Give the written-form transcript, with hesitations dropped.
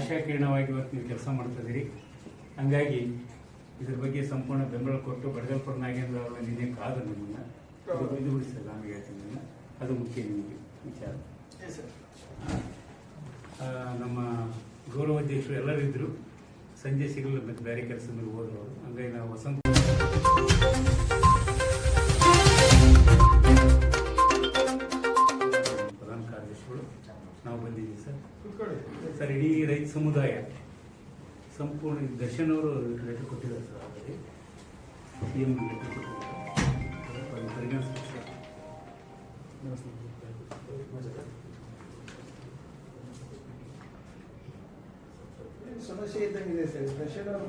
ಆಶಾಕಿರಣವಾಗಿ ಇವತ್ತು ನೀವು ಕೆಲಸ ಮಾಡ್ತಿದ್ದೀರಿ. ಹಂಗಾಗಿ ಇದ್ರ ಬಗ್ಗೆ ಸಂಪೂರ್ಣ ಬೆಂಬಲ ಕೊಟ್ಟು ಬಡಗಲ್ಪುರ ನಾಗೇಂದ್ರ ಅವರ ನಿನ್ನೆ ಕಾದು ನಮ್ಮನ್ನು ಇದು ಬಿಡಿಸಲ್ಲ ನಮಗೆ ಹೇಳ್ತೀನಿ. ಅದು ಮುಖ್ಯ ನಿಮಗೆ ವಿಚಾರ. ನಮ್ಮ ಗೌರವಾಧ್ಯಕ್ಷರು ಎಲ್ಲರೂ ಇದ್ದರು. ಸಂಜೆ ಸಿಗಲು ಮತ್ತು ಬೇರೆ ಕೆಲಸ ಮೇಲೆ ಹೋದ್ರು ಅವರು. ಹಂಗಾಗಿ ನಾವು ವಸಂತ ಪ್ರಧಾನ ಕಾರ್ಯದರ್ಶಿಗಳು ನಾವು ಬಂದಿದ್ದೀವಿ ಸರ್. ಇಡೀ ರೈತ ಸಮುದಾಯ ಸಂಪೂರ್ಣ ದರ್ಶನ್ ಅವರು ಲೆಟರ್ ಕೊಟ್ಟಿದ್ದಾರೆ ಸರ್. ಆಲ್ರೆಡಿ CM ಲೆಟರ್ ಕೊಟ್ಟಿದ್ದಾರೆ ಪರಿಗಣಿಸ್ಬೇಕು ಸರ್. ಸಮಸ್ಯೆ ಇದ್ದಂಗಿದೆ ಸರ್. ದರ್ಶನ್ ಅವ್ರ